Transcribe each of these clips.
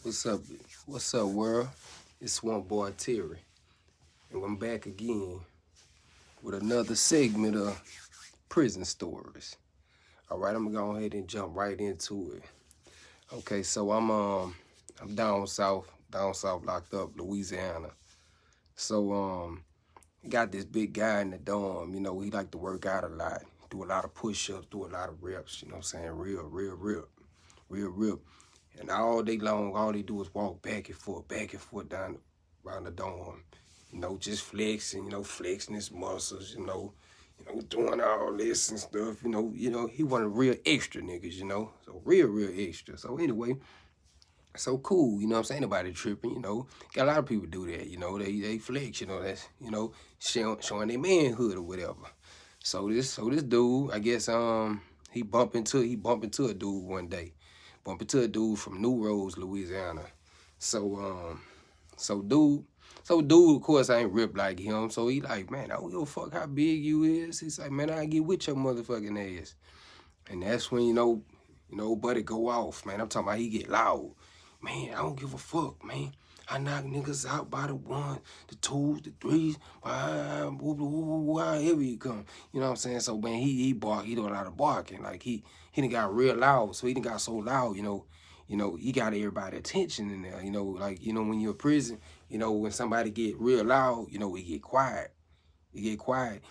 What's up? What's up, world? It's one boy Terry, and I'm back again with another segment of prison stories. All right, I'm gonna go ahead and jump right into it. Okay, so I'm down south, locked up, Louisiana. So got this big guy in the dorm. You know, he like to work out a lot, do a lot of push-ups, do a lot of reps. You know what I'm saying? Real rip. And all day long, all they do is walk back and forth down around the dorm. You know, just flexing, flexing his muscles, doing all this and stuff. He one of the real extra niggas, So real extra. So anyway, so cool, you know what I'm saying? Nobody tripping, Got a lot of people do that, they flex, that's, showing their manhood or whatever. So this dude, I guess he bumped into a dude one day. Bumped into a dude from New Roads, Louisiana. So so dude so dude of course ain't ripped like him. So he like, man, I don't give a fuck how big you is. He's like, man, I get with your motherfucking ass. And that's when buddy go off, man. I'm talking about he get loud. Man, I don't give a fuck, man. I knock niggas out by the one, the twos, the threes, however you come. You know what I'm saying? So man, he bark, he do a lot of barking. Like he done got real loud. So he done got so loud, he got everybody attention in there. When you're in prison, when somebody get real loud, we get quiet. You get quiet.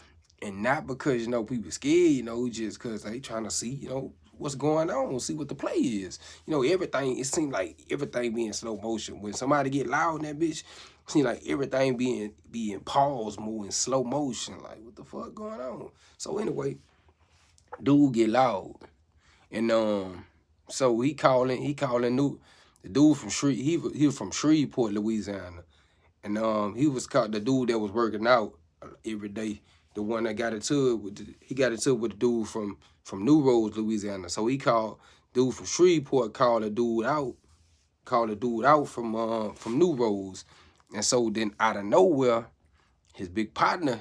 And not because, people scared, just because they trying to see, what's going on, see what the play is. Everything, it seems like everything being slow motion. When somebody get loud in that bitch, it seems like everything being paused, moving slow motion. Like, what the fuck going on? So anyway, dude get loud. And so he calling the dude from he was from Shreveport, Louisiana. And he was caught the dude that was working out every day. The one that got into it he got into it with the dude from New Roads, Louisiana. So he called dude from Shreveport, called the dude out from New Roads. And so then out of nowhere, his big partner,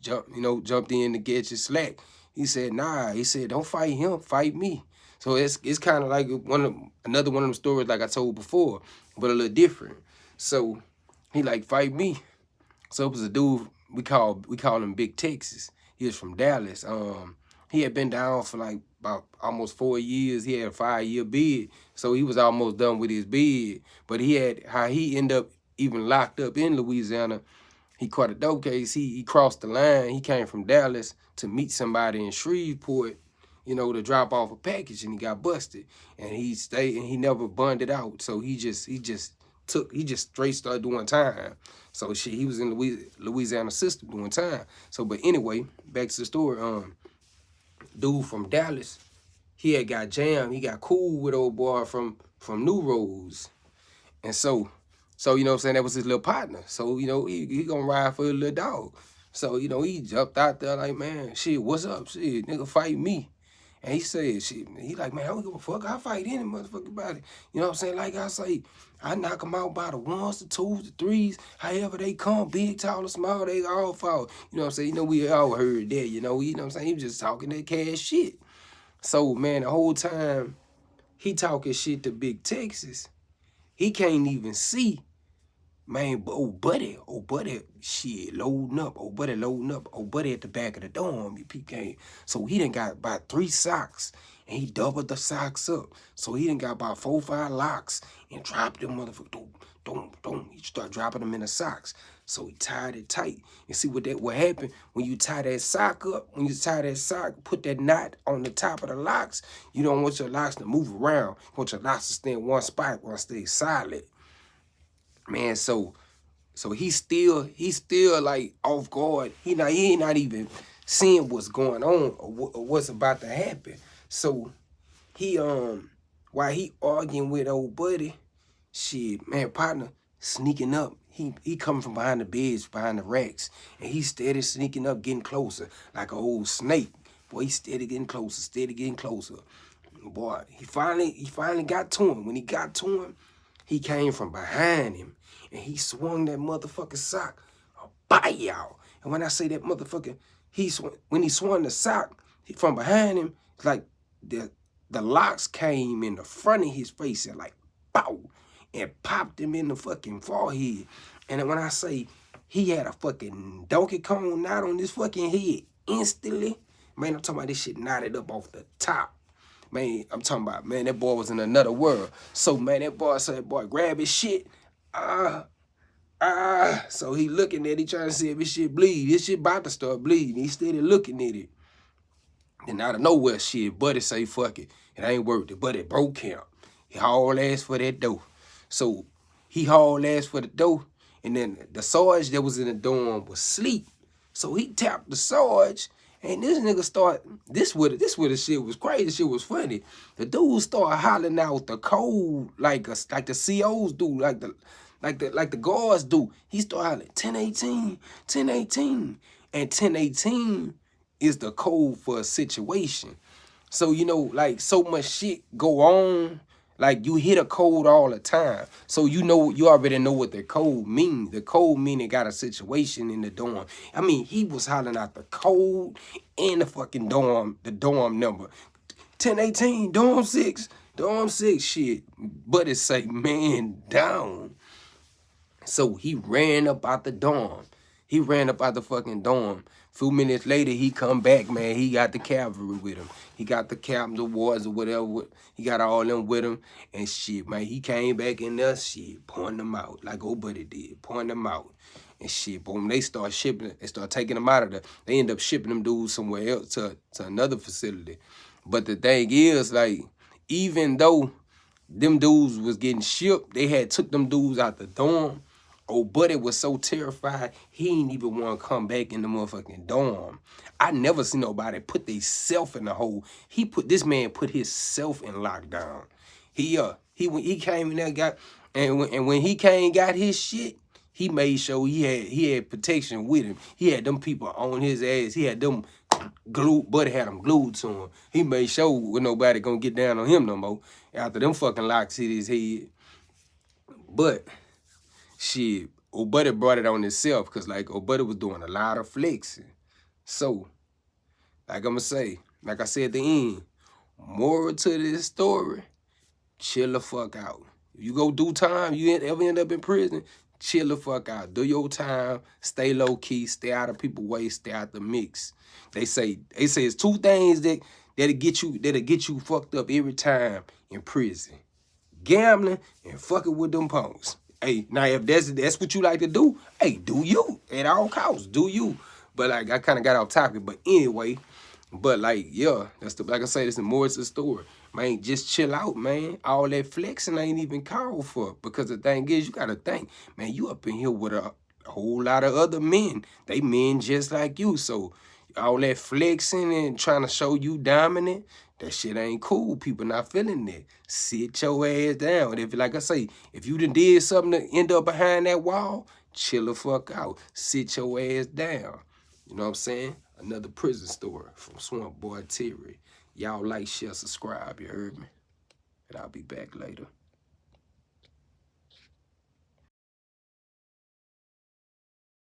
jumped in to get his slack. He said, nah, he said, don't fight him, fight me. So it's kind of like another one of them stories like I told before, but a little different. So he like, fight me. So it was a dude we call him Big Texas. He was from Dallas. He had been down for like about almost 4 years. He had a 5-year bid, so he was almost done with his bid. But how he ended up even locked up in Louisiana. He caught a dope case. He crossed the line. He came from Dallas to meet somebody in Shreveport, to drop off a package, and he got busted. And he stayed, and he never bonded out. So he just straight started doing time. So shit, he was in Louisiana system doing time. So, but anyway, back to the story. Dude from Dallas, he had got jammed. He got cool with old boy from New Roads. And so you know what I'm saying, that was his little partner. So, he gonna ride for a little dog. So, he jumped out there like, man, shit, what's up? Shit, nigga, fight me. And he said, shit, he like, man, I don't give a fuck. I fight any motherfucking body. You know what I'm saying? Like I say, I knock them out by the ones, the twos, the threes, however they come, big, tall, or small, they all fall. You know what I'm saying? We all heard that, you know what I'm saying? He was just talking that cash shit. So, man, the whole time he talking shit to Big Texas, he can't even see. Man, old buddy, shit, loading up. Old buddy at the back of the dorm, you peep game. So he done got about 3 socks, and he doubled the socks up. So he done got about 4 or 5 locks, and dropped them motherfuckers, don't. He start dropping them in the socks. So he tied it tight. And see what happened when you tie that sock up, put that knot on the top of the locks, you don't want your locks to move around. You want your locks to stay in one spot, want to stay solid. Man, so he's still like off guard. He ain't not even seeing what's going on or what's about to happen. So he while he arguing with old buddy, shit, man, partner sneaking up. He coming from behind the beds, behind the racks, and he steady sneaking up, getting closer like an old snake. Boy, he steady getting closer. Boy, he finally got to him. When he got to him, he came from behind him, and he swung that motherfucking sock. Bow! And when I say that motherfucker, when he swung the sock from behind him, like the locks came in the front of his face and like bow, and popped him in the fucking forehead. And then when I say he had a fucking Donkey Kong knot on his fucking head instantly, man, I'm talking about this shit knotted up off the top. Man, I'm talking about, man, that boy was in another world. So, man, that boy said, boy, grab his shit. So he looking at it, he trying to see if his shit bleed. His shit about to start bleeding. He steady looking at it. Then out of nowhere, shit, Buddy say, fuck it. It ain't worth it. Buddy broke camp. He hauled ass for that dough. So he hauled ass for the dough. And then the Sarge that was in the dorm was asleep. So he tapped the Sarge. And this nigga start, this where the shit was crazy. Shit was funny. The dude started hollering out the code like the COs do, like the guards do. He started hollering 1018, 1018. And 1018 is the code for a situation. So, you know, like so much shit go on. Like you hit a code all the time. So you already know what the code means. The code mean it got a situation in the dorm. I mean, he was hollering out the code and the fucking dorm number. 1018, dorm 6, shit. But it say man down. So he ran up out the dorm. He ran up out the fucking dorm. Few minutes later, he come back, man. He got the cavalry with him. He got the captain's awards or whatever. He got all them with him. And shit, man, he came back in there, shit, pointing them out like old buddy did. Pointing them out. And shit, boom, they start shipping, they start taking them out of there. They end up shipping them dudes somewhere else to another facility. But the thing is, like, even though them dudes was getting shipped, they had took them dudes out the dorm. Oh, Buddy was so terrified, he ain't even want to come back in the motherfucking dorm. I never seen nobody put they self in the hole. This man put his self in lockdown. When he came in there, when he came got his shit, he made sure he had protection with him. He had them people on his ass. He had them glued, Buddy had them glued to him. He made sure with nobody gonna get down on him no more after them fucking locks hit his head. But shit, old Buddy brought it on himself because, like, old Buddy was doing a lot of flexing. So, like I'm going to say, like I said at the end, moral to this story, chill the fuck out. If you go do time, you ever end up in prison, chill the fuck out. Do your time, stay low key, stay out of people's way, stay out the mix. They say it's two things that'll get you fucked up every time in prison. Gambling and fucking with them punks. Hey, now if that's what you like to do, hey, do you. At all costs, do you. But like I kind of got off topic. But anyway, but like, yeah, like I say, that's the more to the story. Man, just chill out, man. All that flexing ain't even called for. Because the thing is, you gotta think, man, you up in here with a whole lot of other men. They men just like you. So all that flexing and trying to show you dominant, that shit ain't cool. People not feeling that. Sit your ass down. If, like I say, if you done did something to end up behind that wall, chill the fuck out. Sit your ass down. You know what I'm saying? Another prison story from Swamp Boy Terry. Y'all like, share, subscribe, you heard me? And I'll be back later.